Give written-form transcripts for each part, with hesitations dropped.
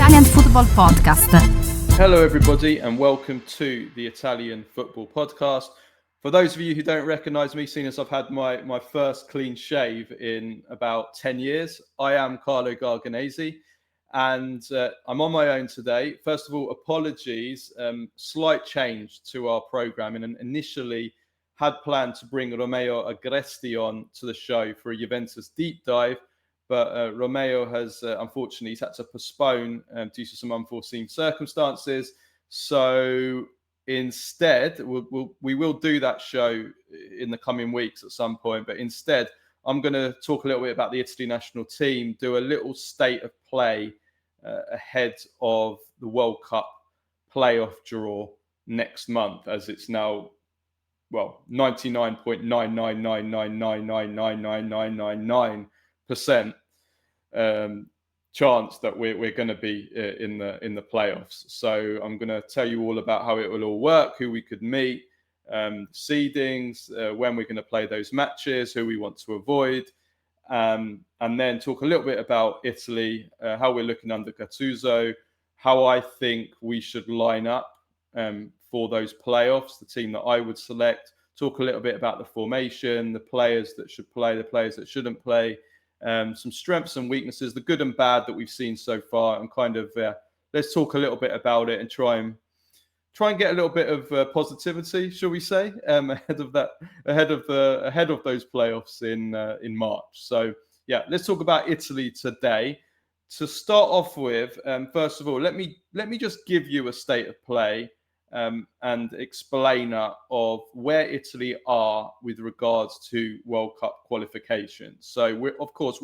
Italian Football Podcast. Hello everybody and welcome to the Italian Football Podcast. For those of you who don't recognise me, seeing as I've had my first clean shave in about 10 years, I am Carlo Garganese and I'm on my own today. First of all, apologies, slight change to our programming, and initially had planned to bring Romeo Agresti on to the show for a Juventus deep dive, but Romeo has, unfortunately, he's had to postpone due to some unforeseen circumstances. So instead, we will do that show in the coming weeks at some point. But instead, I'm going to talk a little bit about the Italy national team, do a little state of play ahead of the World Cup playoff draw next month, as it's now, 99.99999999999% chance that we're going to be in the playoffs. So I'm going to tell you all about how it will all work, who we could meet, seedings, when we're going to play those matches, who we want to avoid, and then talk a little bit about Italy, how we're looking under Gattuso, how I think we should line up for those playoffs, the team that I would select, talk a little bit about the formation, the players that should play, the players that shouldn't play, some strengths and weaknesses, the good and bad that we've seen so far, and kind of let's talk a little bit about it and try and get a little bit of positivity, shall we say, ahead of those playoffs in March. So yeah, let's talk about Italy today. To start off with, first of all, let me just give you a state of play and explainer of where Italy are with regards to World Cup qualification. So we're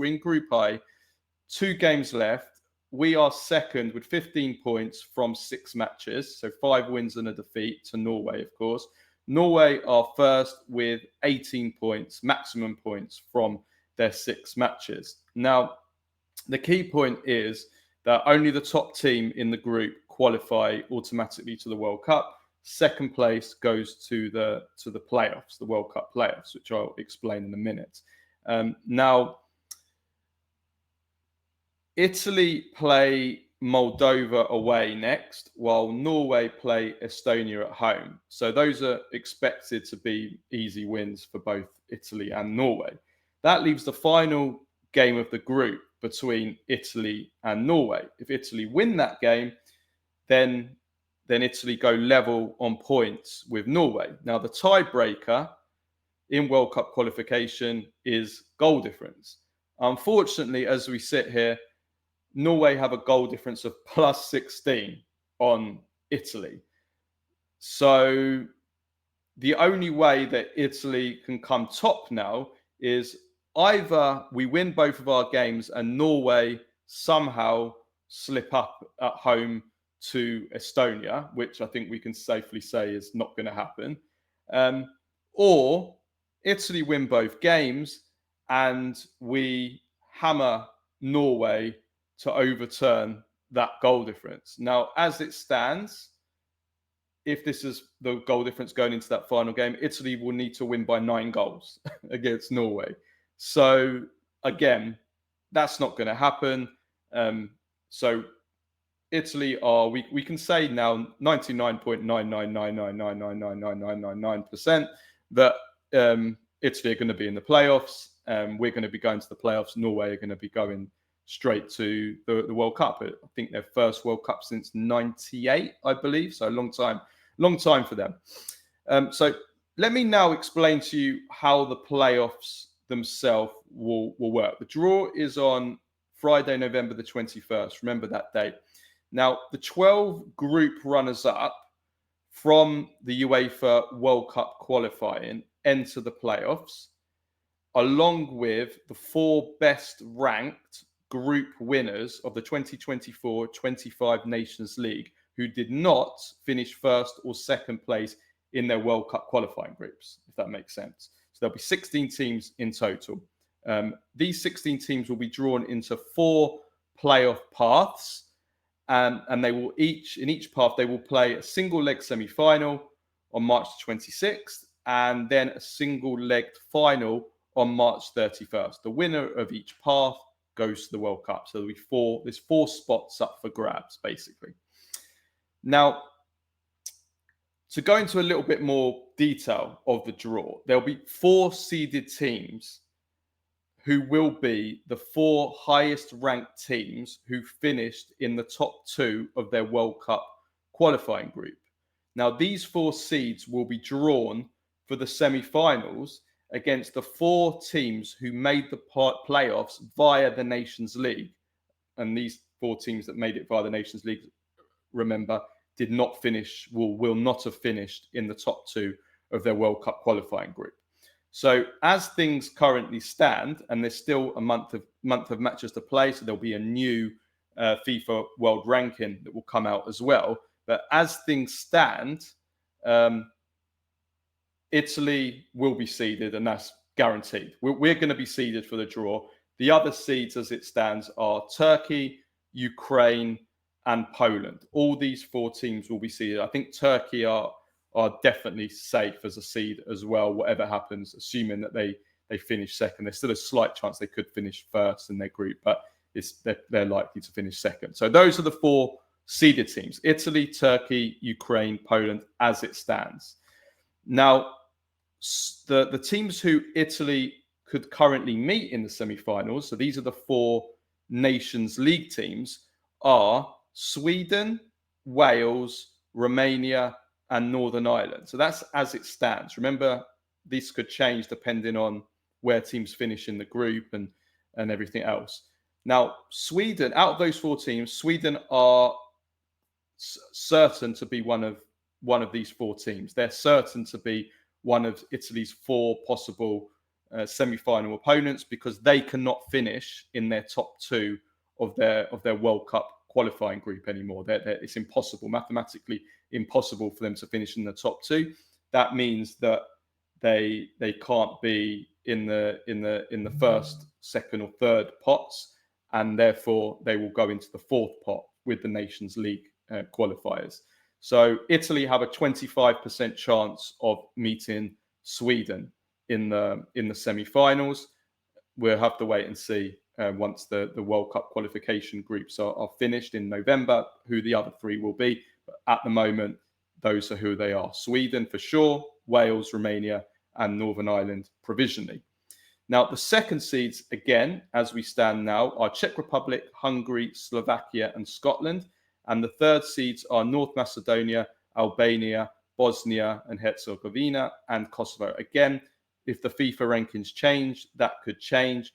in Group I, 2 games left. We are second with 15 points from 6 matches, so 5 wins and a defeat to Norway, of course. Norway are first with 18 points, maximum points from their 6 matches. Now, the key point is that only the top team in the group qualify automatically to the World Cup. Second place goes to the playoffs, the World Cup playoffs, which I'll explain in a minute. Now, Italy play Moldova away next, while Norway play Estonia at home. So those are expected to be easy wins for both Italy and Norway. That leaves the final game of the group between Italy and Norway. If Italy win that game, then Italy go level on points with Norway. Now, the tiebreaker in World Cup qualification is goal difference. Unfortunately, as we sit here, Norway have a goal difference of plus 16 on Italy. So the only way that Italy can come top now is either we win both of our games and Norway somehow slip up at home to Estonia, which I think we can safely say is not going to happen, or Italy win both games and we hammer Norway to overturn that goal difference. Now, as it stands, if this is the goal difference going into that final game, Italy will need to win by 9 goals against Norway. So again, that's not going to happen. So Italy are, we can say now 99.99999999999% that Italy are going to be in the playoffs. We're going to be going to the playoffs. Norway are going to be going straight to the World Cup. I think their first World Cup since 98, I believe. So a long time for them. So let me now explain to you how the playoffs themselves will work. The draw is on Friday, November the 21st. Remember that date. Now, the 12 group runners-up from the UEFA World Cup qualifying enter the playoffs, along with the 4 best ranked group winners of the 2024-25 Nations League who did not finish first or second place in their World Cup qualifying groups, if that makes sense. So there'll be 16 teams in total. These 16 teams will be drawn into 4 playoff paths, and they will in each path, they will play a single leg semi-final on March 26th, and then a single legged final on March 31st. The winner of each path goes to the World Cup. So there's four spots up for grabs, basically. Now, to go into a little bit more detail of the draw, there'll be 4 seeded teams who will be the 4 highest ranked teams who finished in the top 2 of their World Cup qualifying group. Now, these 4 seeds will be drawn for the semi-finals against the 4 teams who made the playoffs via the Nations League. And these 4 teams that made it via the Nations League, remember, did not finish, will not have finished in the top 2 of their World Cup qualifying group. So as things currently stand, and there's still a month of matches to play, so there'll be a new FIFA world ranking that will come out as well. But as things stand, Italy will be seeded, and that's guaranteed. We're going to be seeded for the draw. The other seeds as it stands are Turkey, Ukraine, and Poland. All these 4 teams will be seeded. I think Turkey are definitely safe as a seed as well, whatever happens, assuming that they finish second. There's still a slight chance they could finish first in their group, but they're likely to finish second. So those are the 4 seeded teams: Italy, Turkey, Ukraine, Poland, as it stands. Now, the teams who Italy could currently meet in the semi-finals, so these are the 4 Nations League teams, are Sweden, Wales, Romania, and Northern Ireland. So that's as it stands. Remember, this could change depending on where teams finish in the group and everything else. Now, Sweden, out of those 4 teams, Sweden are certain to be one of these 4 teams. They're certain to be one of Italy's 4 possible semi-final opponents, because they cannot finish in their top 2 of their World Cup qualifying group anymore. It's impossible, mathematically impossible for them to finish in the top 2. That means that they can't be in the first, second, or third pots, and therefore they will go into the 4th pot with the Nations League qualifiers. So Italy have a 25% chance of meeting Sweden in the semi-finals. We'll have to wait and see once the World Cup qualification groups are finished in November, who the other 3 will be. But at the moment, those are who they are: Sweden for sure, Wales, Romania, and Northern Ireland provisionally. Now, the second seeds, again, as we stand now, are Czech Republic, Hungary, Slovakia, and Scotland. And the third seeds are North Macedonia, Albania, Bosnia and Herzegovina, and Kosovo. Again, if the FIFA rankings change, that could change.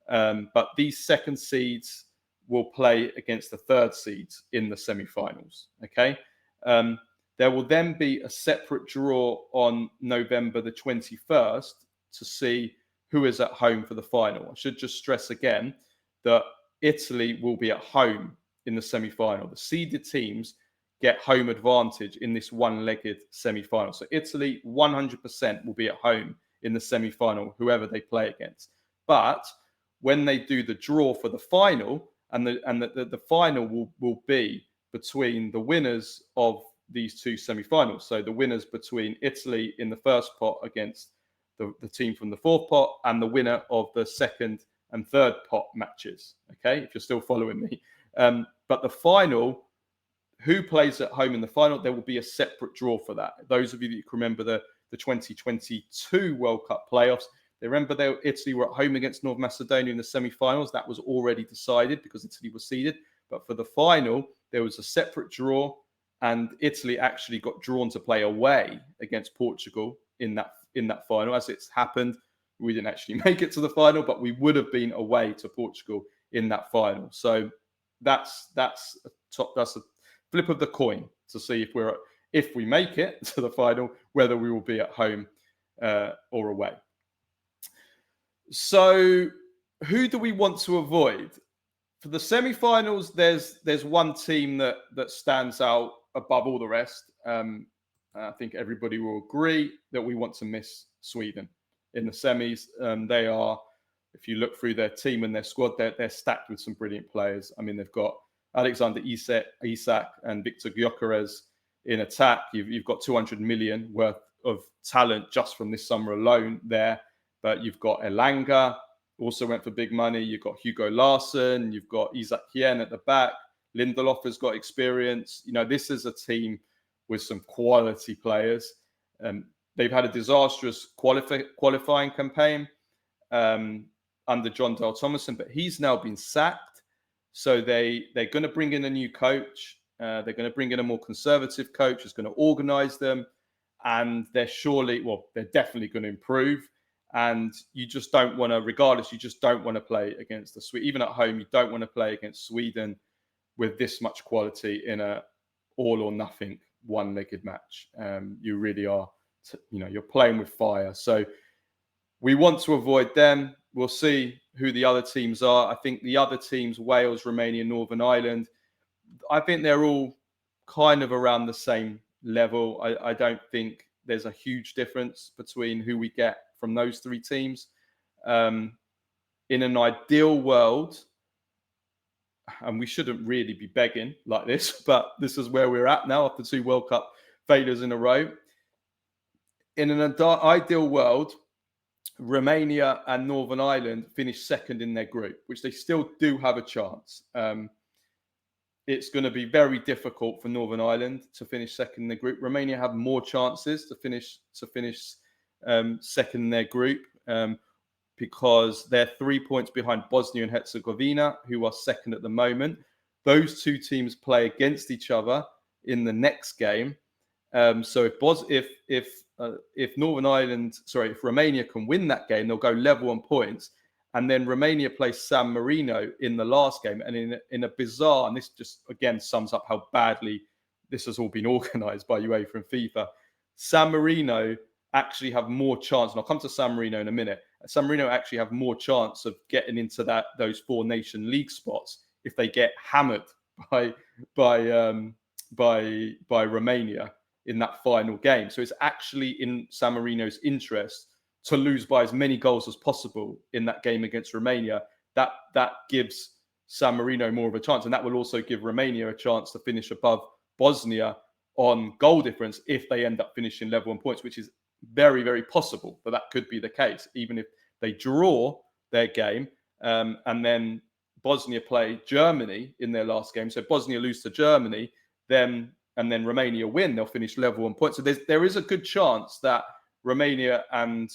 But these second seeds will play against the third seeds in the semi-finals. Okay. There will then be a separate draw on November the 21st to see who is at home for the final. I should just stress again that Italy will be at home in the semi-final. The seeded teams get home advantage in this one-legged semi-final. So Italy 100% will be at home in the semi-final, whoever they play against. But when they do the draw for the final, and the final will be between the winners of these 2 semi-finals. So the winners between Italy in the first pot against the team from the 4th pot, and the winner of the second and third pot matches. Okay, if you're still following me. But the final, who plays at home in the final, there will be a separate draw for that. Those of you that can remember the 2022 World Cup playoffs, they remember Italy were at home against North Macedonia in the semi-finals. That was already decided because Italy was seeded. But for the final, there was a separate draw, and Italy actually got drawn to play away against Portugal in that final. As it's happened, we didn't actually make it to the final, but we would have been away to Portugal in that final. So that's a flip of the coin to see if we make it to the final, whether we will be at home or away. So who do we want to avoid? For the semi-finals, there's one team that stands out above all the rest. I think everybody will agree that we want to miss Sweden in the semis. They are, if you look through their team and their squad, they're stacked with some brilliant players. I mean, they've got Alexander Isak and Victor Gyökeres in attack. You've got 200 million worth of talent just from this summer alone there. But you've got Elanga, also went for big money. You've got Hugo Larsson, you've got Isaac Kean at the back. Lindelof has got experience. This is a team with some quality players. They've had a disastrous qualifying campaign under John Dale Thomason, but he's now been sacked. So they're going to bring in a new coach. They're going to bring in a more conservative coach who's going to organize them. And they're definitely going to improve. And you just don't want to, regardless, you just don't want to play against the Sweden. Even at home, you don't want to play against Sweden with this much quality in a all or nothing one-legged match. You really are, you're playing with fire. So we want to avoid them. We'll see who the other teams are. I think the other teams, Wales, Romania, Northern Ireland, I think they're all kind of around the same level. I don't think there's a huge difference between who we get from those three teams. In an ideal world, and we shouldn't really be begging like this, but this is where we're at now after 2 World Cup failures in a row. In an ideal world, Romania and Northern Ireland finish second in their group, which they still do have a chance. It's going to be very difficult for Northern Ireland to finish second in their group. Romania have more chances to finish second in their group because they're 3 points behind Bosnia and Herzegovina, who are second at the moment. Those two teams play against each other in the next game. So if Romania can win that game, they'll go level on points. And then Romania plays San Marino in the last game. And in a bizarre, and this just again sums up how badly this has all been organized by UEFA and FIFA, San Marino actually have more chance, and I'll come to San Marino in a minute. San Marino actually have more chance of getting into those 4 Nation League spots if they get hammered by Romania in that final game. So it's actually in San Marino's interest to lose by as many goals as possible in that game against Romania. That gives San Marino more of a chance, and that will also give Romania a chance to finish above Bosnia on goal difference if they end up finishing level on points, which is very, very possible. But that could be the case, even if they draw their game and then Bosnia play Germany in their last game. So Bosnia lose to Germany, and then Romania win, they'll finish level on points. So there is a good chance that Romania and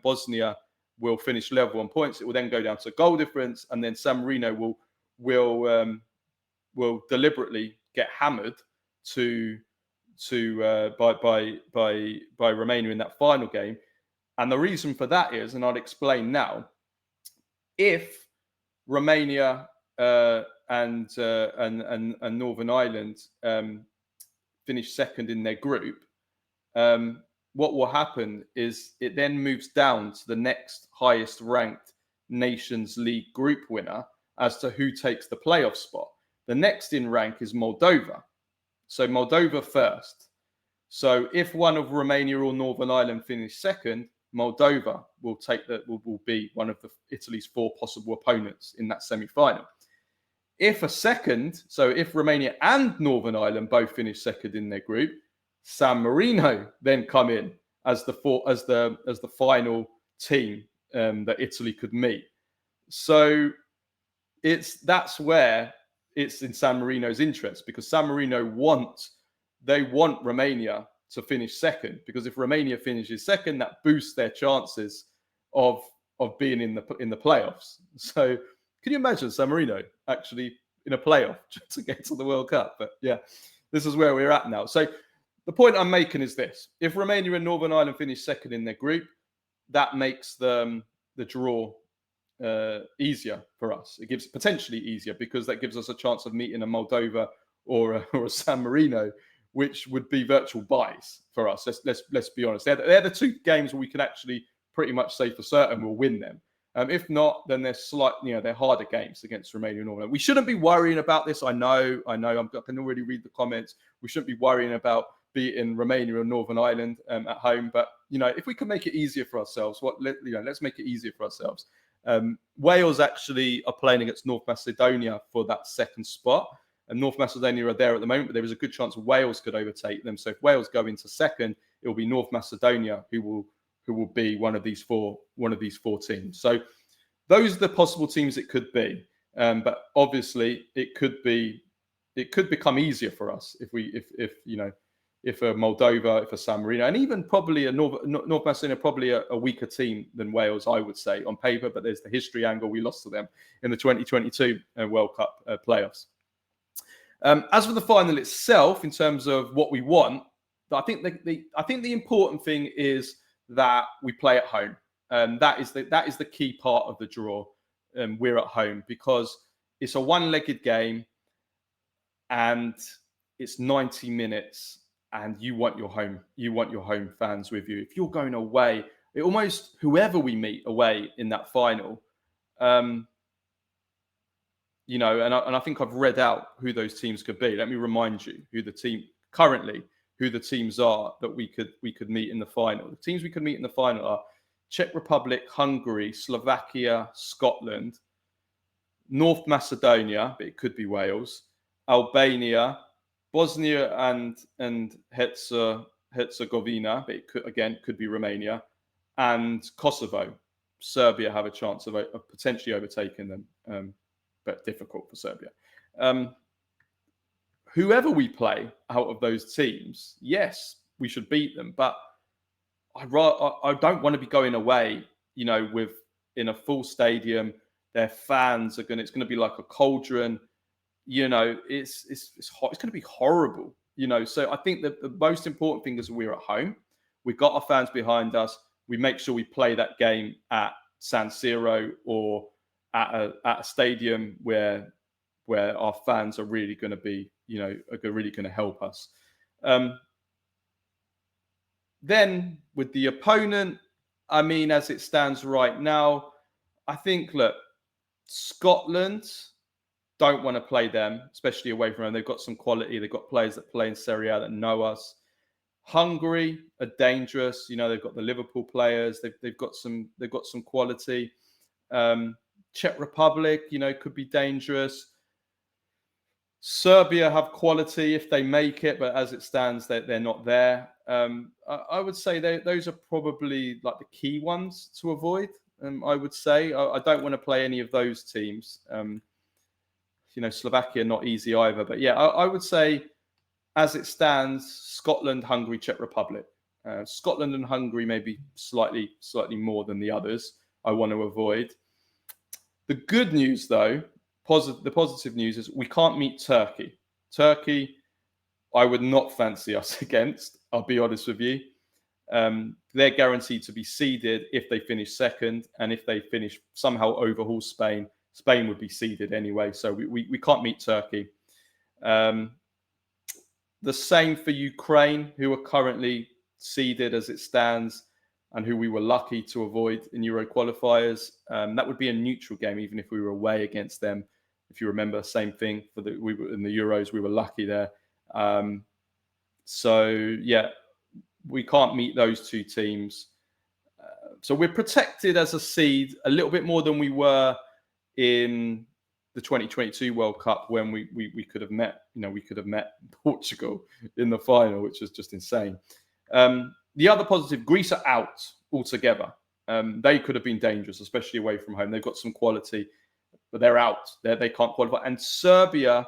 Bosnia will finish level on points. It will then go down to goal difference, and then San Marino will deliberately get hammered by Romania in that final game. And the reason for that is, and I'll explain now, if Romania and Northern Ireland finish second in their group, what will happen is it then moves down to the next highest ranked Nations League group winner as to who takes the playoff spot. The next in rank is Moldova. So Moldova first. So if one of Romania or Northern Ireland finish second, Moldova will be one of Italy's 4 possible opponents in that semi-final. If Romania and Northern Ireland both finish second in their group, San Marino then come in as the final team that Italy could meet. So that's where it's in San Marino's interest, because San Marino want Romania to finish second, because if Romania finishes second, that boosts their chances of being in the playoffs. So can you imagine San Marino actually in a playoff to get to the World Cup? But yeah, this is where we're at now. So the point I'm making is this: if Romania and Northern Ireland finish second in their group, that makes the draw easier for us. It gives potentially easier, because that gives us a chance of meeting a Moldova or a San Marino, which would be virtual buys for us. Let's be honest. They're the 2 games where we can actually pretty much say for certain we'll win them. If not, then they're harder games against Romania and Northern Ireland. We shouldn't be worrying about this. I know. I can already read the comments. We shouldn't be worrying about beating Romania and Northern Ireland at home. But if we can make it easier for ourselves, let's make it easier for ourselves. Wales actually are playing against North Macedonia for that second spot, and North Macedonia are there at the moment, but there is a good chance Wales could overtake them. So if Wales go into second, it will be North Macedonia who who will be one of these four teams. So those are the possible teams it could be. But obviously, it could become easier for us if a Moldova, if a San Marino, and even probably a North Macedonia, probably a weaker team than Wales, I would say, on paper. But there's the history angle. We lost to them in the 2022 World Cup playoffs. As for the final itself, in terms of what we want, I think the important thing is that we play at home. That is the key part of the draw. We're at home because it's a one-legged game and it's 90 minutes. And you want your home fans with you. If you're going away, whoever we meet away in that final, and I think I've read out who those teams could be. Let me remind you who the teams are that we could meet in the final. The teams we could meet in the final are Czech Republic, Hungary, Slovakia, Scotland, North Macedonia, but it could be Wales, Albania, Bosnia and Herzegovina, but it could be Romania, and Kosovo. Serbia have a chance of potentially overtaking them, but difficult for Serbia. Whoever we play out of those teams, yes, we should beat them, but I don't want to be going away, in a full stadium. Their fans it's going to be like a cauldron. It's going to be horrible, So I think that the most important thing is we're at home. We've got our fans behind us. We make sure we play that game at San Siro or at a stadium where our fans are really going to be, are really going to help us. Then with the opponent, as it stands right now, I think, look, Scotland, don't want to play them, especially away from home. They've got some quality. They've got players that play in Serie A that know us. Hungary are dangerous. They've got the Liverpool players. They've got some quality. Czech Republic, could be dangerous. Serbia have quality if they make it, but as it stands, they're not there. I would say those are probably like the key ones to avoid. I would say I don't want to play any of those teams. Slovakia not easy either, but yeah, I would say as it stands, Scotland, Hungary, Czech Republic. Scotland and Hungary maybe slightly more than the others I want to avoid. The good news, though, the positive news is we can't meet Turkey. Turkey, I would not fancy us against, I'll be honest with you. They're guaranteed to be seeded if they finish second, and if they finish somehow overhaul Spain, Spain would be seeded anyway, so we can't meet Turkey. The same for Ukraine, who are currently seeded as it stands, and who we were lucky to avoid in Euro qualifiers. That would be a neutral game, even if we were away against them. If you remember, same thing we were in the Euros. We were lucky there. So yeah, we can't meet those two teams. So we're protected as a seed a little bit more than we were in the 2022 World Cup, when we could have met, we could have met Portugal in the final, which was just insane. The other positive, Greece are out altogether. They could have been dangerous, especially away from home. They've got some quality, but they're out. They can't qualify. And Serbia,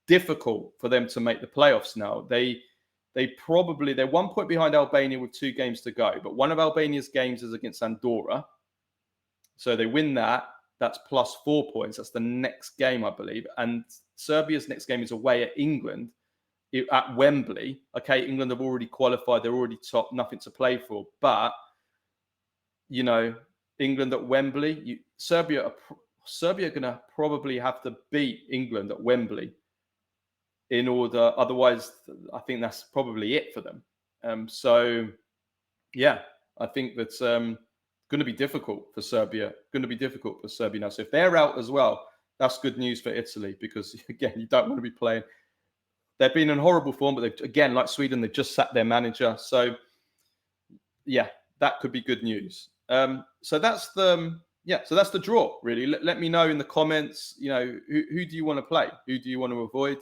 difficult for them to make the playoffs now. They're 1 point behind Albania with 2 games to go. But one of Albania's games is against Andorra. So they win that. That's plus 4 points. That's the next game, I believe. And Serbia's next game is away at England at Wembley. Okay, England have already qualified. They're already top. Nothing to play for. But, England at Wembley, Serbia are going to probably have to beat England at Wembley in order. Otherwise, I think that's probably it for them. So, yeah, I think that's going to be difficult for Serbia. Now. So if they're out as well, that's good news for Italy, because, again, you don't want to be playing. They've been in horrible form, but they've, again, like Sweden, they've just sacked their manager. So, yeah, that could be good news. So that's the draw, really. Let me know in the comments, who do you want to play? Who do you want to avoid?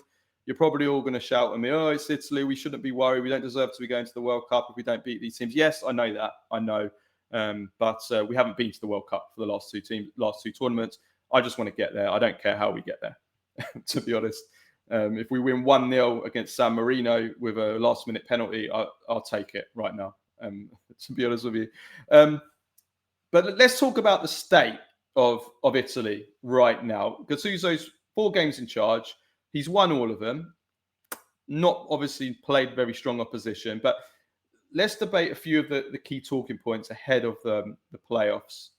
You're probably all going to shout at me, it's Italy. We shouldn't be worried. We don't deserve to be going to the World Cup if we don't beat these teams. Yes, I know that. I know. But we haven't been to the World Cup for the last two tournaments. I just want to get there. I don't care how we get there, to be honest. If we win 1-0 against San Marino with a last-minute penalty, I'll take it right now, to be honest with you. But let's talk about the state of Italy right now. Gattuso's 4 games in charge. He's won all of them. Not obviously played very strong opposition, but let's debate a few of the key talking points ahead of the playoffs.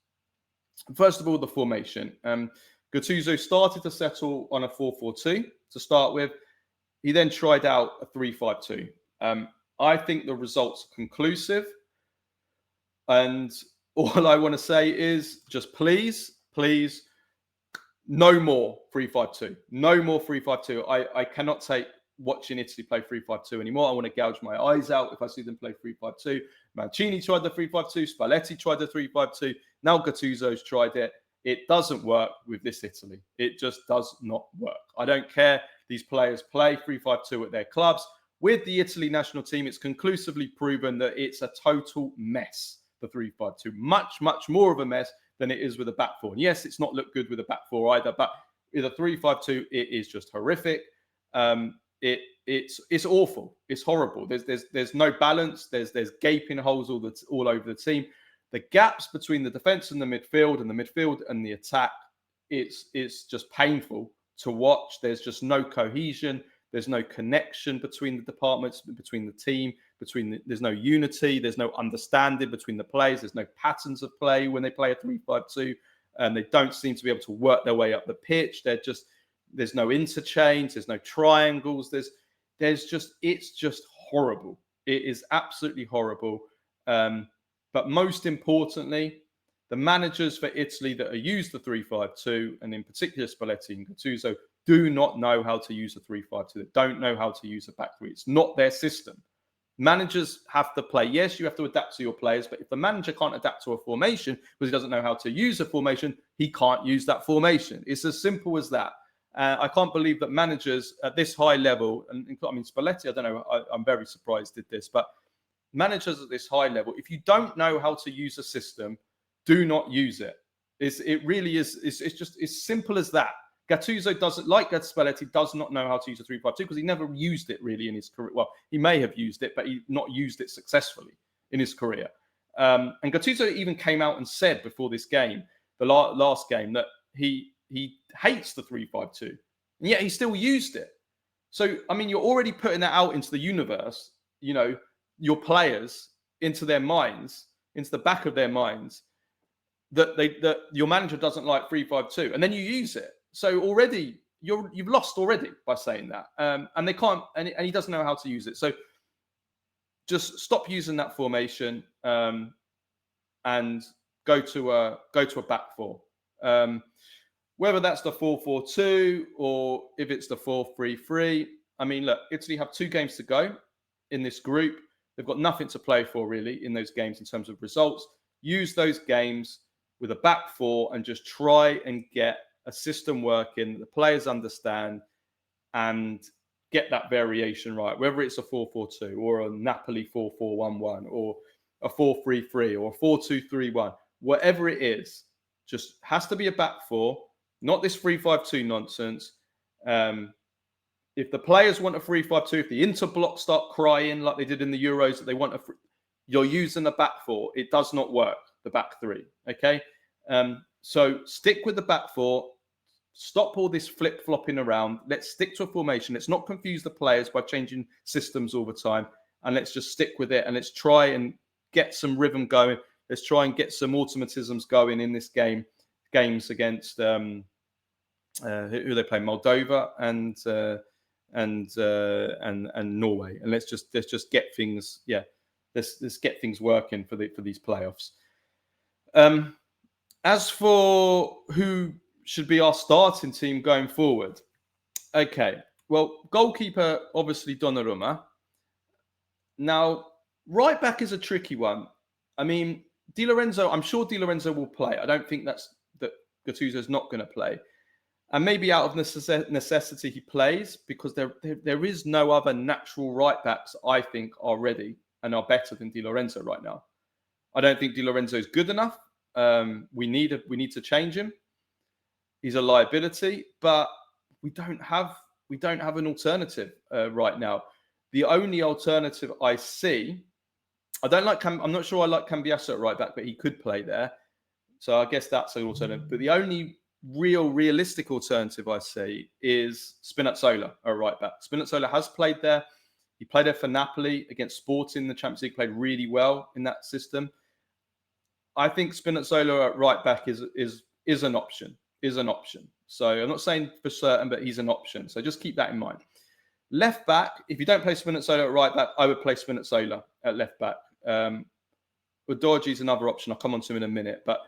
First of all, the formation. Gattuso started to settle on a 4-4-2 to start with. He then tried out a 3-5-2. I think the results are conclusive. And all I want to say is just please, no more 3-5-2. No more 3-5-2. I cannot take watching Italy play 3-5-2 anymore. I want to gouge my eyes out if I see them play 3-5-2. Mancini tried the 3-5-2. Spalletti tried the 3-5-2. Now Gattuso's tried it. It doesn't work with this Italy. It just does not work. I don't care. These players play 3-5-2 at their clubs. With the Italy national team, it's conclusively proven that it's a total mess, the 3-5-2. Much, much more of a mess than it is with a back four. And yes, it's not looked good with a back four either, but with a 3-5-2, it is just horrific. It's awful. It's horrible. There's no balance. There's gaping holes all over the team. The gaps between the defense and the midfield and the attack, it's just painful to watch. There's just no cohesion. There's no connection between the departments, between the team, there's no unity. There's no understanding between the players. There's no patterns of play when they play a 3-5-2, and they don't seem to be able to work their way up the pitch. There's no interchange. There's no triangles. It's just horrible. It is absolutely horrible. But most importantly, the managers for Italy that are used the 3-5-2, and in particular Spalletti and Gattuso, do not know how to use a 3-5-2. They don't know how to use a back three. It's not their system. Managers have to play. Yes, you have to adapt to your players, but if the manager can't adapt to a formation because he doesn't know how to use a formation, he can't use that formation. It's as simple as that. I can't believe that managers at this high level, and I mean, Spalletti, I don't know, I'm very surprised did this, but managers at this high level, if you don't know how to use a system, do not use it. It really is. It's just as simple as that. Gattuso doesn't, like Spalletti, does not know how to use a 3-5-2 because he never used it really in his career. Well, he may have used it, but he not used it successfully in his career. And Gattuso even came out and said before this game, the last game, that he hates the 3-5-2, and yet he still used it. So, I mean, you're already putting that out into the universe, you know, your players, into their minds, into the back of their minds, that your manager doesn't like 3-5-2, and then you use it. So already you've lost already by saying that, and they can't, and he doesn't know how to use it. So just stop using that formation and go to a back four. Whether that's the 4-4-2 or if it's the 4-3-3. I mean, look, Italy have 2 games to go in this group. They've got nothing to play for really in those games in terms of results. Use those games with a back four and just try and get a system working that the players understand and get that variation right, whether it's a 4-4-2 or a Napoli 4-4-1-1 or a 4-3-3 or a 4-2-3-1, whatever it is, just has to be a back four, not this 3-5-2 nonsense. If the players want a 3-5-2, if the interblock start crying like they did in the Euros that they want you're using a back four. It does not work, the back three, okay? So stick with the back four. Stop all this flip-flopping around. Let's stick to a formation. Let's not confuse the players by changing systems all the time. And let's just stick with it. And let's try and get some rhythm going. Let's try and get some automatisms going in this games against who they play, Moldova and Norway. And let's just get things, let's get things working for these playoffs. As for who should be our starting team going forward, okay. Well, goalkeeper obviously Donnarumma. Now, right back is a tricky one. I mean, Di Lorenzo. I'm sure Di Lorenzo will play. I don't think that Gattuso's not going to play, and maybe out of necessity he plays because there is no other natural right backs I think are ready and are better than Di Lorenzo right now. I don't think Di Lorenzo is good enough. We need to change him. He's a liability, but we don't have an alternative right now. The only alternative I see, I'm not sure I like Cambiasso at right back, but he could play there. So I guess that's an alternative. But the only realistic alternative I see is Spinazzola at right back. Spinazzola has played there. He played there for Napoli against Sporting in the Champions League, played really well in that system. I think Spinazzola at right back is an option. So I'm not saying for certain, but he's an option. So just keep that in mind. Left back, if you don't play Spinazzola at right back, I would play Spinazzola at left back. Udogie is another option. I'll come on to him in a minute. But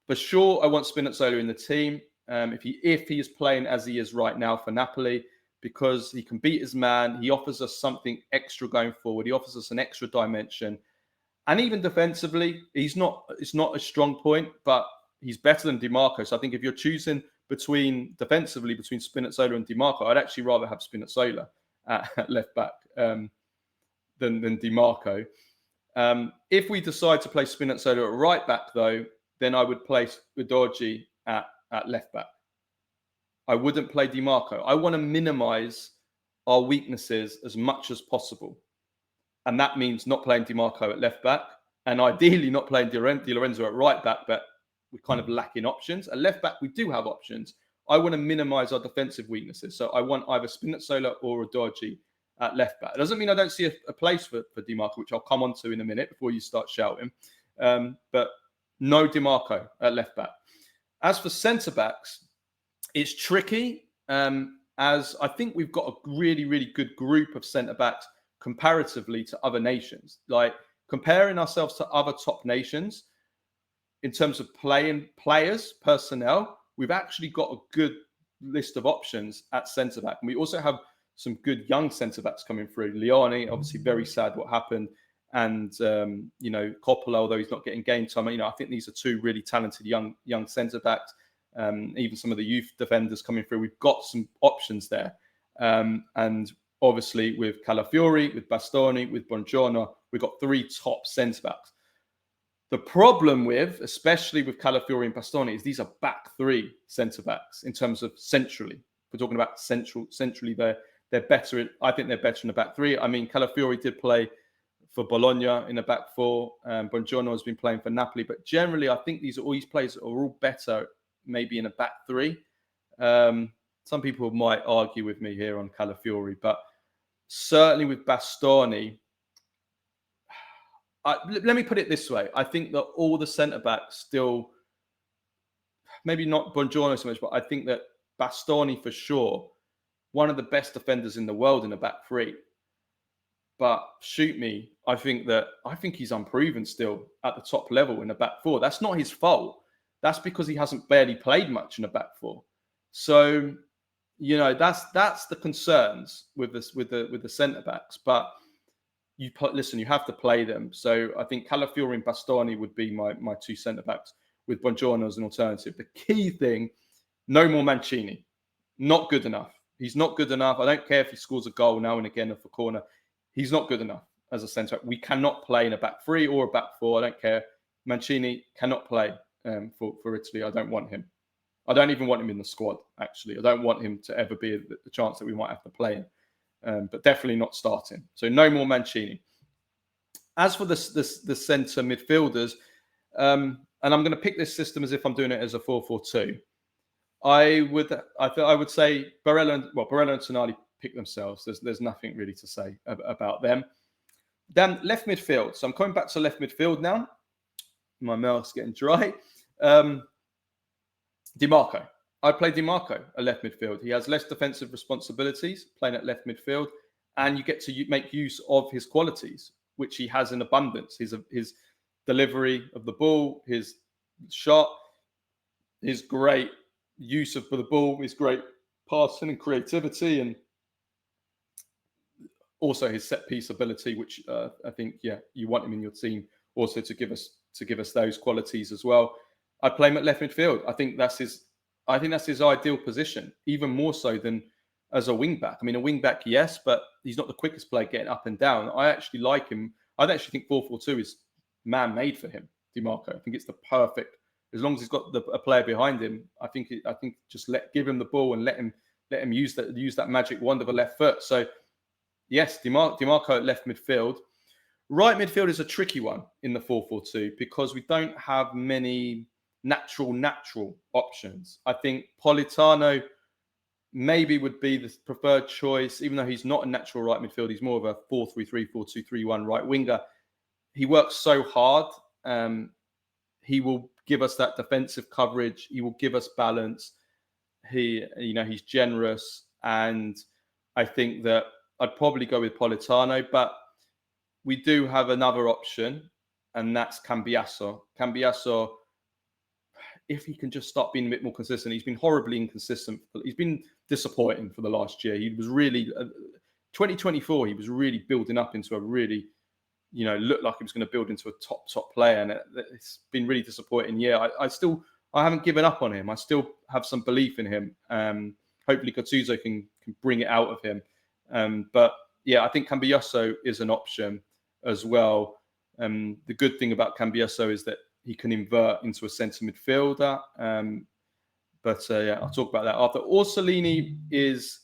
for sure, I want Spinazzola in the team. If he is playing as he is right now for Napoli, because he can beat his man, he offers us something extra going forward. He offers us an extra dimension. And even defensively, it's not a strong point, but he's better than Di Marco. So I think if you're choosing defensively between Spinazzola and Di Marco, I'd actually rather have Spinazzola at left back than Di Marco. If we decide to play Spinazzola at right back, though, then I would place Udogie at left back. I wouldn't play Di Marco. I want to minimize our weaknesses as much as possible. And that means not playing Di Marco at left back, and ideally not playing Di Lorenzo at right back, but we're kind of lacking options. At left back, we do have options. I want to minimize our defensive weaknesses. So I want either Spinazzola or Udogie at left back. It doesn't mean I don't see a place for Di Marco, which I'll come on to in a minute before you start shouting. But no Di Marco at left back. As for centre backs, it's tricky, as I think we've got a really, really good group of centre backs comparatively to other nations. Like comparing ourselves to other top nations in terms of players, personnel, we've actually got a good list of options at centre back. And we also have some good young centre backs coming through. Leone, obviously very sad what happened. And, Coppola, although he's not getting game time, I think these are two really talented young centre backs. Even some of the youth defenders coming through. We've got some options there. And obviously with Calafiori, with Bastoni, with Buongiorno, we've got three top centre backs. The problem especially with Calafiori and Bastoni, is these are back three centre backs in terms of centrally. We're talking about centrally, they're better. I think they're better in the back three. I mean, Calafiori did play for Bologna in the back four. Buongiorno has been playing for Napoli, but generally, I think these players are all better maybe in a back three. Some people might argue with me here on Calafiori, but certainly with Bastoni, let me put it this way. I think that all the centre-backs still, maybe not Buongiorno so much, but I think that Bastoni for sure, one of the best defenders in the world in the back three. But shoot me, I think he's unproven still at the top level in the back four. That's not his fault. That's because he hasn't barely played much in the back four. So, that's the concerns with this with the centre backs. But you have to play them. So I think Calafiori and Bastoni would be my two centre backs with Buongiorno as an alternative. The key thing, no more Mancini. Not good enough. He's not good enough. I don't care if he scores a goal now and again off a corner. He's not good enough as a centre back. We cannot play in a back three or a back four. I don't care. Mancini cannot play for Italy. I don't want him. I don't even want him in the squad, actually. I don't want him to ever be the chance that we might have to play him. But definitely not starting. So no more Mancini. As for the centre midfielders, and I'm going to pick this system as if I'm doing it as a 4-4-2. I would say Barella and Tonali pick themselves. There's nothing really to say about them. Then left midfield. So I'm coming back to left midfield now. My mouth's getting dry. Di Marco. I'd play Di Marco at left midfield. He has less defensive responsibilities playing at left midfield, and you get to make use of his qualities, which he has in abundance. His delivery of the ball, his shot, his great use of the ball, his great passing and creativity, and also his set piece ability, which I think you want him in your team also to give us those qualities as well. I play him at left midfield. I think that's his ideal position, even more so than as a wing back. I mean, a wing back, yes, but he's not the quickest player getting up and down. I actually like him. I actually think 4-4-2 is man-made for him, DiMarco. I think it's the perfect. As long as he's got a player behind him, I think just give him the ball and let him use that magic wand of a left foot. So yes, DiMarco at left midfield. Right midfield is a tricky one in the 4-4-2 because we don't have many natural options. I think Politano maybe would be the preferred choice, even though he's not a natural right midfield. He's more of a 4-3-3, 4-2-3-1 right winger. He works so hard. He will give us that defensive coverage. He will give us balance. He's generous. And I think that I'd probably go with Politano, but we do have another option, and that's Cambiaso. Cambiaso, if he can just start being a bit more consistent. He's been horribly inconsistent. He's been disappointing for the last year. He was really, 2024, he was really building up into a really, looked like he was going to build into a top player. And it's been really disappointing. Yeah, I haven't given up on him. I still have some belief in him. Hopefully Gattuso can bring it out of him. But yeah, I think Cambiaso is an option as well. The good thing about Cambiaso is that he can invert into a centre midfielder. Yeah, I'll talk about that after. Orsolini is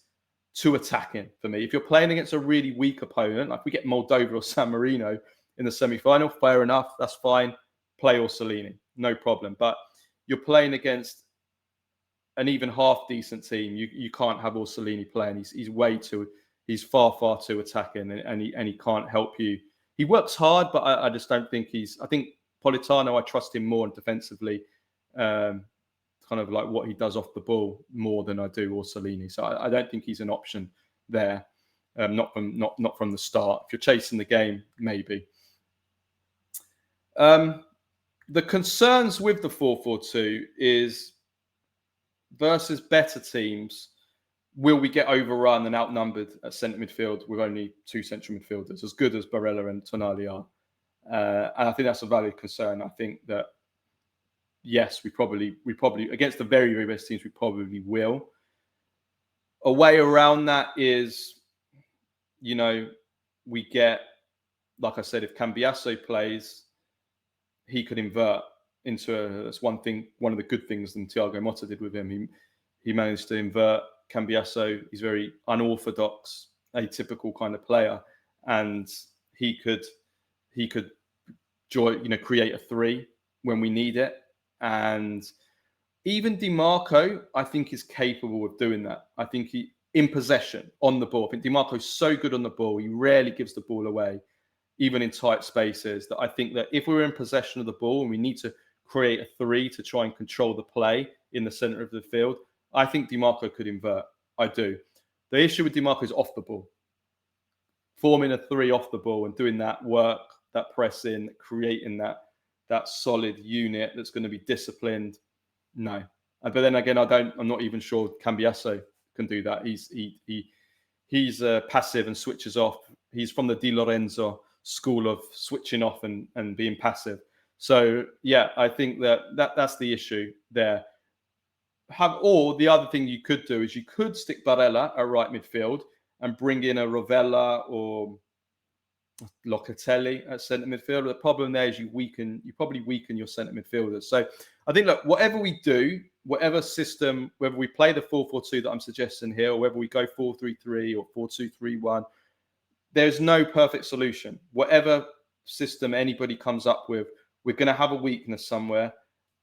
too attacking for me. If you're playing against a really weak opponent, like we get Moldova or San Marino in the semi-final, fair enough, that's fine. Play Orsolini, no problem. But you're playing against an even half decent team. You can't have Orsolini playing. He's far too attacking, and he can't help you. He works hard, but I just don't think I think Politano, I trust him more defensively, kind of like what he does off the ball more than I do Orsolini. So I don't think he's an option there. Not from the start. If you're chasing the game, maybe. The concerns with the 4-4-2 is versus better teams, will we get overrun and outnumbered at centre midfield with only two central midfielders, as good as Barella and Tonali are? And I think that's a valid concern. I think that, yes, we probably against the very, very best teams, we probably will. A way around that is, we get, like I said, if Cambiaso plays, he could invert into that's one of the good things that Thiago Motta did with him. He managed to invert Cambiaso. He's very unorthodox, atypical kind of player, and he could create a three when we need it. And even DiMarco, I think, is capable of doing that. I think in possession, on the ball. I think DiMarco's so good on the ball. He rarely gives the ball away, even in tight spaces, that I think that if we're in possession of the ball and we need to create a three to try and control the play in the center of the field, I think DiMarco could invert. I do. The issue with DiMarco is off the ball. Forming a three off the ball and doing that work, that pressing, creating that solid unit that's going to be disciplined. No. But then again, I'm not even sure Cambiaso can do that. He's passive and switches off. He's from the Di Lorenzo school of switching off and being passive. So yeah, I think that's the issue there. Or the other thing you could do is you could stick Barella at right midfield and bring in a Rovella or Locatelli at centre midfield. The problem there is you probably weaken your centre midfielders. So I think, look, whatever we do, whatever system, whether we play the 4-4-2 that I'm suggesting here, or whether we go 4-3-3 or 4-2-3-1, there's no perfect solution. Whatever system anybody comes up with, we're going to have a weakness somewhere.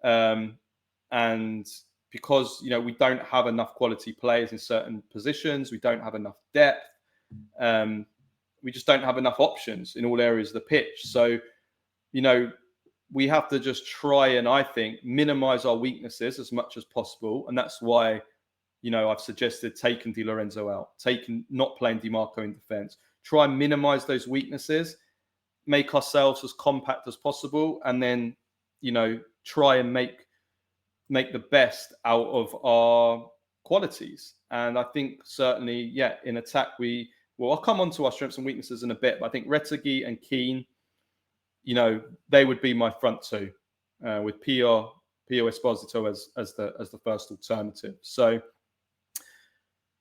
And because, we don't have enough quality players in certain positions, we don't have enough depth, we just don't have enough options in all areas of the pitch. So, we have to just try and, I think, minimize our weaknesses as much as possible. And that's why, I've suggested taking Di Lorenzo out, not playing DiMarco in defense. Try and minimize those weaknesses, make ourselves as compact as possible, and then, try and make the best out of our qualities. And I think certainly, in attack, I'll come on to our strengths and weaknesses in a bit, but I think Retegui and Kean, they would be my front two, with Pio Esposito as the first alternative. So,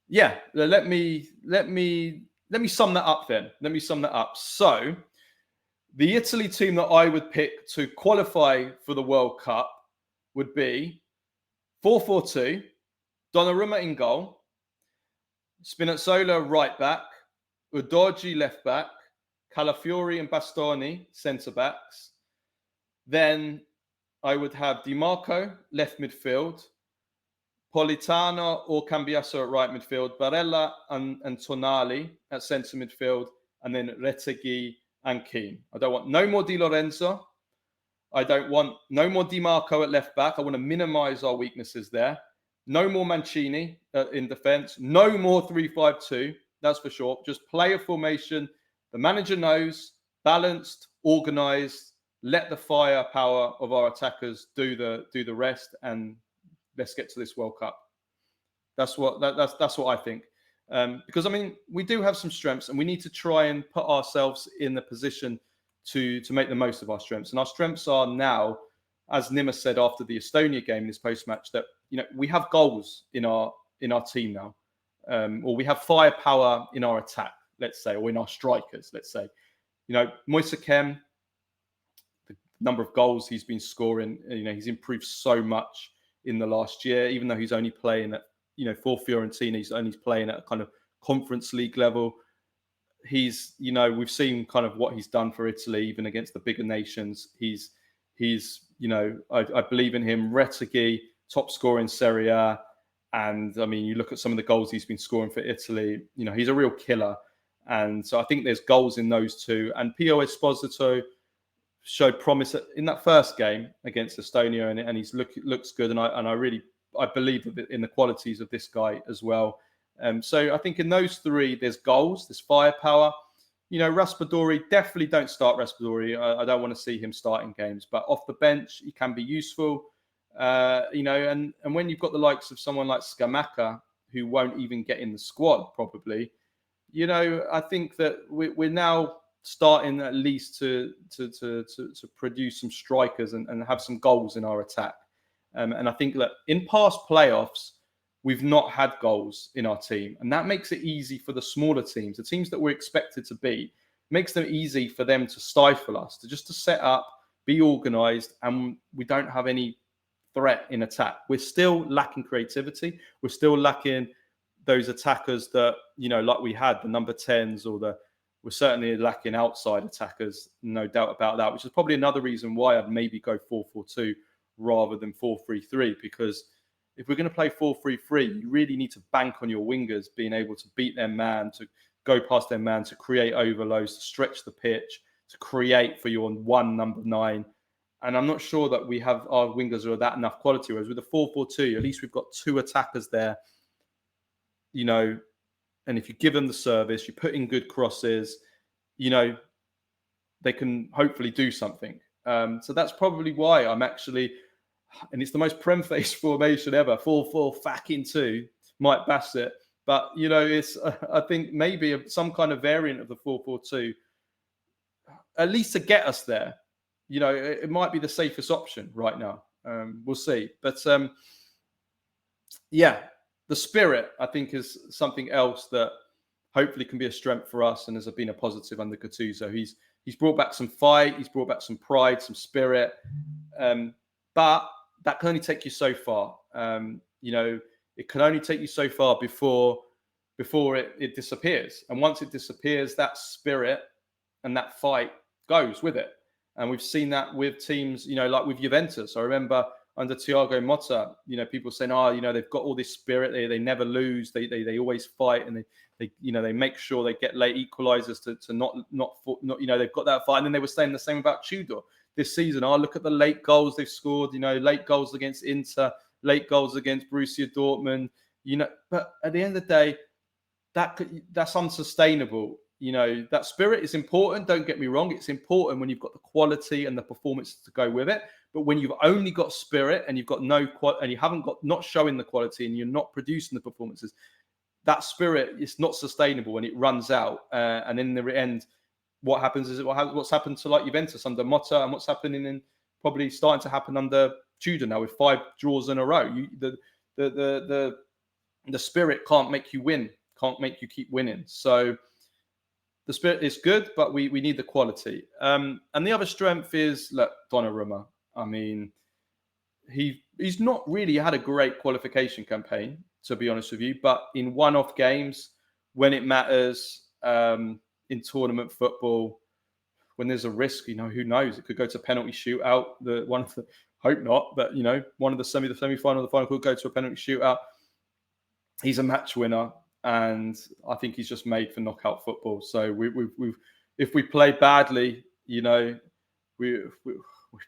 let me sum that up then. So, The Italy team that I would pick to qualify for the World Cup would be 4-4-2, Donnarumma in goal, Spinazzola right back, Udogi left back, Calafiori and Bastoni centre backs. Then I would have Di Marco left midfield, Politano or Cambiasso at right midfield, Barella and Tonali at centre midfield, and then Retegui and Kean. I don't want no more Di Lorenzo. I don't want no more Di Marco at left back. I want to minimise our weaknesses there. No more Mancini in defence. No more 3-5-2. That's for sure. Just play a formation. The manager knows, balanced, organised. Let the firepower of our attackers do the rest, and let's get to this World Cup. That's what I think. Because I mean, we do have some strengths, and we need to try and put ourselves in the position to make the most of our strengths. And our strengths are now, as Nima said after the Estonia game in his post-match, that we have goals in our team now, or we have firepower in our attack, let's say, or in our strikers, let's say. Moise Kean, the number of goals he's been scoring, he's improved so much in the last year, even though he's only playing at, for Fiorentina, he's only playing at a kind of Conference League level. He's, we've seen kind of what he's done for Italy, even against the bigger nations. He's I believe in him. Retegui, top scorer in Serie A. And I mean, you look at some of the goals he's been scoring for Italy, he's a real killer. And so I think there's goals in those two. And Pio Esposito showed promise in that first game against Estonia, and he's looks good. And I believe in the qualities of this guy as well. So I think in those three, there's goals, there's firepower. Raspadori, definitely don't start Raspadori. I don't want to see him starting games, but off the bench, he can be useful. And when you've got the likes of someone like Scamacca, who won't even get in the squad probably, I think that we're now starting at least to produce some strikers and have some goals in our attack. And I think that in past playoffs, we've not had goals in our team. And that makes it easy for the smaller teams, the teams that we're expected to beat, makes them easy for them to stifle us, to set up, be organised, and we don't have any threat in attack. We're still lacking creativity. We're still lacking those attackers that, like we had, the number 10s, or we're certainly lacking outside attackers, no doubt about that, which is probably another reason why I'd maybe go 4-4-2 rather than 4-3-3, because if we're going to play 4-3-3, you really need to bank on your wingers being able to beat their man, to go past their man, to create overloads, to stretch the pitch, to create for your one number 9. And I'm not sure that we have our wingers are that enough quality. Whereas with the 4-4-2, at least we've got 2 attackers there, and if you give them the service, you put in good crosses, they can hopefully do something. So that's probably why I'm actually, and it's the most Prem-faced formation ever, 4-4-2, Mike Bassett. But, it's, I think maybe some kind of variant of the 4-4-2, at least to get us there. It might be the safest option right now. We'll see. But, the spirit, I think, is something else that hopefully can be a strength for us and has been a positive under Gattuso. He's brought back some fight. He's brought back some pride, some spirit. But that can only take you so far. It can only take you so far before it disappears. And once it disappears, that spirit and that fight goes with it. And we've seen that with teams, like with Juventus. I remember under Thiago Motta, people saying, they've got all this spirit. They never lose. They always fight, and they make sure they get late equalizers to not they've got that fight. And then they were saying the same about Tudor this season. Look at the late goals they've scored, late goals against Inter, late goals against Borussia Dortmund, but at the end of the day, that's unsustainable. That spirit is important. Don't get me wrong. It's important when you've got the quality and the performance to go with it. But when you've only got spirit and you've got and you haven't got, not showing the quality, and you're not producing the performances, that spirit is not sustainable when it runs out. And in the end, what happens is what's happened to like Juventus under Motta, and what's happening in probably starting to happen under Tudor now with 5 draws in a row. The spirit can't make you win, can't make you keep winning. So the spirit is good, but we need the quality. And the other strength is, look, Donnarumma. I mean, he's not really had a great qualification campaign, to be honest with you, but in one-off games, when it matters, in tournament football, when there's a risk, who knows? It could go to penalty shootout. Hope not, but one of the semi-final, the final could go to a penalty shootout. He's a match winner, and I think he's just made for knockout football. So if we play badly, we're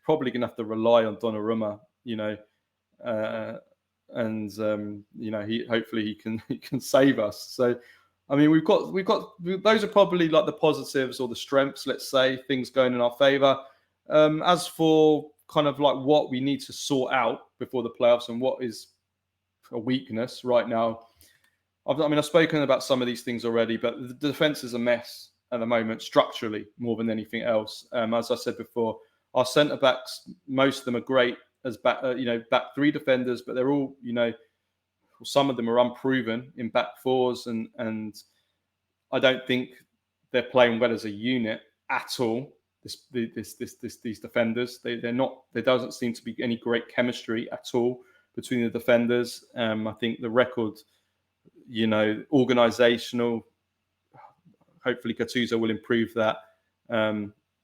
probably going to have to rely on Donnarumma, and hopefully he can save us. So, I mean, we've got those are probably like the positives or the strengths, let's say, things going in our favour. As for kind of like what we need to sort out before the playoffs and what is a weakness right now, I've spoken about some of these things already, but the defence is a mess at the moment, structurally, more than anything else. As I said before, our centre backs, most of them are great as back three defenders, but they're all, some of them are unproven in back fours, and I don't think they're playing well as a unit at all. These defenders, they're not. There doesn't seem to be any great chemistry at all between the defenders. I think the record, organisational. Hopefully, Gattuso will improve that.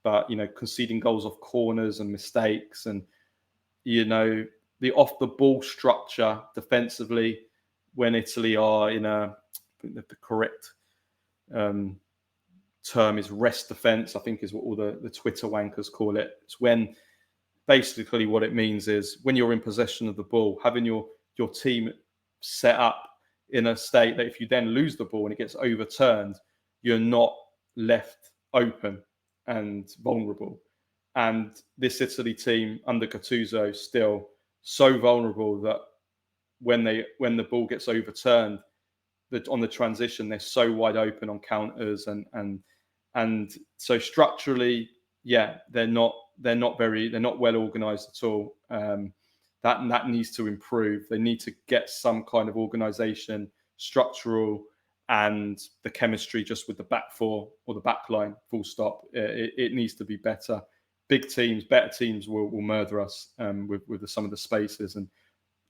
But conceding goals off corners and mistakes, and the off the ball structure defensively, when Italy are in I think the correct term is rest defense, I think is what all the Twitter wankers call it. It's when basically what it means is when you're in possession of the ball, having your team set up in a state that if you then lose the ball and it gets overturned, you're not left open and vulnerable. And this Italy team under Gattuso still so vulnerable that when the ball gets overturned, on the transition, they're so wide open on counters and so structurally, they're not well organised at all. That needs to improve. They need to get some kind of organisation, structural, and the chemistry just with the back four or the back line. Full stop. It needs to be better. Big teams, better teams will murder us with some of the spaces and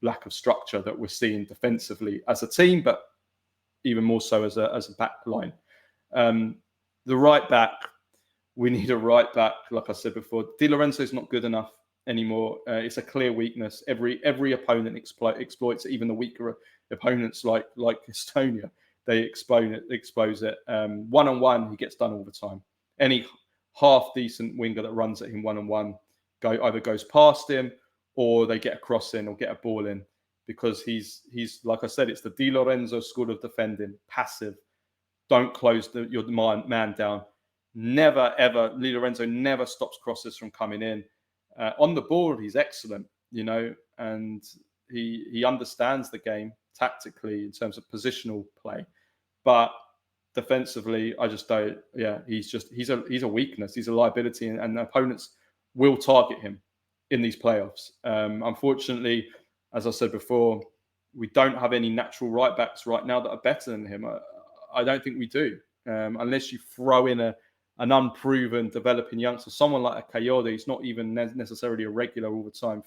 lack of structure that we're seeing defensively as a team, but even more so as a back line. The right back, we need a right back. Like I said before, Di Lorenzo is not good enough anymore. It's a clear weakness. Every opponent exploits it, even the weaker opponents like Estonia. They expose it. One-on-one, he gets done all the time. Any half-decent winger that runs at him one-on-one either goes past him or they get a cross in or get a ball in, because he's like I said, it's the Di Lorenzo school of defending, passive. Don't close your man down. Never, ever. Di Lorenzo never stops crosses from coming in. On the ball, he's excellent, and he understands the game tactically in terms of positional play. But defensively, I just don't. Yeah, he's a weakness. He's a liability, and opponents will target him in these playoffs. Unfortunately, as I said before, we don't have any natural right backs right now that are better than him. I don't think we do, unless you throw in an unproven developing youngster, someone like a Coyote. He's not even necessarily a regular all the time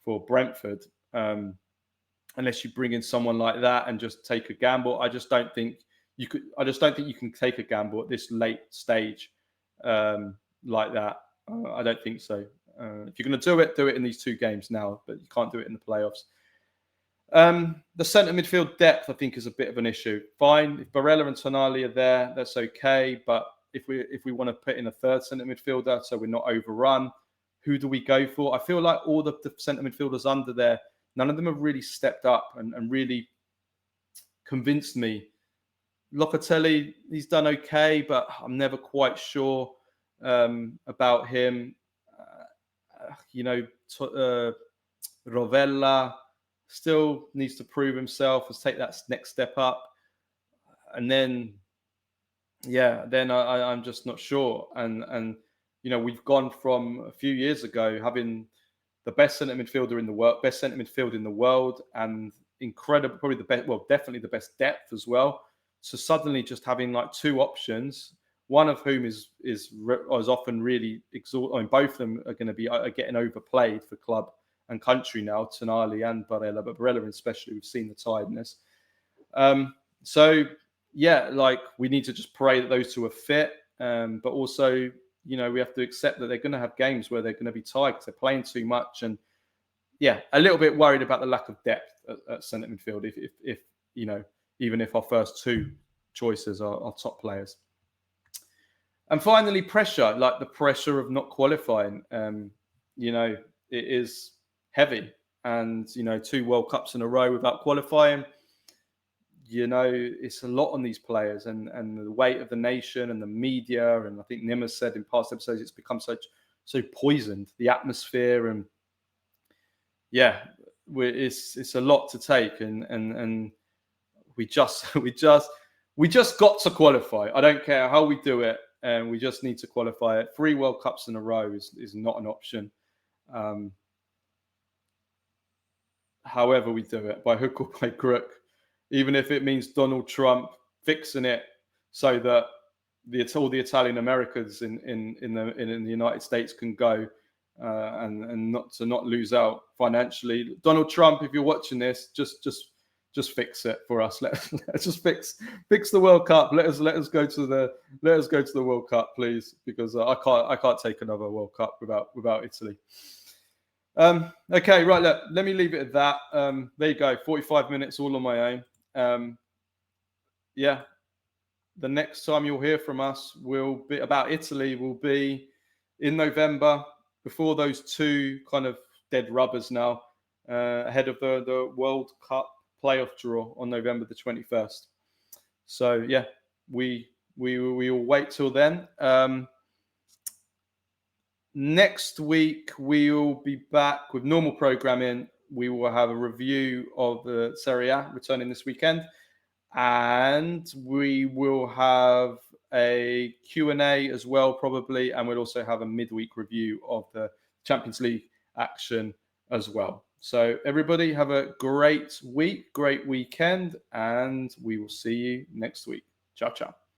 for Brentford. Unless you bring in someone like that and just take a gamble, I just don't think you could. I just don't think you can take a gamble at this late stage like that. I don't think so. If you're going to do it in these two games now, but you can't do it in the playoffs. The centre midfield depth, I think, is a bit of an issue. Fine, if Barella and Tonali are there, that's okay. But if we want to put in a third centre midfielder, so we're not overrun, who do we go for? I feel like all the centre midfielders under there, none of them have really stepped up and really convinced me. Locatelli, he's done okay, but I'm never quite sure about him. Rovella still needs to prove himself, let's take that next step up. And then I'm just not sure. And we've gone from a few years ago having the best centre midfielder in the world, best centre midfield in the world, and incredible, probably the best, well, definitely the best depth as well. So suddenly just having like two options, one of whom is often really exhausted. I mean, both of them are going to be getting overplayed for club and country now, Tonali and Barella, but Barella especially, we've seen the tiredness. So yeah, like we need to just pray that those two are fit, but also, you know, we have to accept that they're going to have games where they're going to be tired because they're playing too much. And yeah, a little bit worried about the lack of depth at centre midfield. If you know, even if our first two choices are top players. And finally, pressure, like the pressure of not qualifying. You know, it is heavy, and you know, 2 World Cups in a row without qualifying. You know, it's a lot on these players, and the weight of the nation and the media. And I think Nima said in past episodes, it's become so poisoned, the atmosphere, and yeah, it's a lot to take, and we just got to qualify. I don't care how we do it, and we just need to qualify it. 3 World Cups in a row is not an option. However we do it, by hook or by crook, even if it means Donald Trump fixing it so that all the Italian Americans in the United States can go and not lose out financially. Donald Trump, if you're watching this, just fix it for us. Let's just fix the World Cup. Let us go to the World Cup, please, because I can't take another World Cup without Italy. Okay, right. Let me leave it at that. There you go. 45 minutes all on my own. Yeah. The next time you'll hear from us will be about Italy. Will be in November, before those 2 kind of dead rubbers now, ahead of the World Cup playoff draw on November the 21st. So yeah, we will wait till then. Next week we'll be back with normal programming. We will have a review of the Serie A returning this weekend, and we will have a Q&A as well, probably, and we'll also have a midweek review of the Champions League action as well. So everybody have a great week, great weekend, and we will see you next week. Ciao, ciao.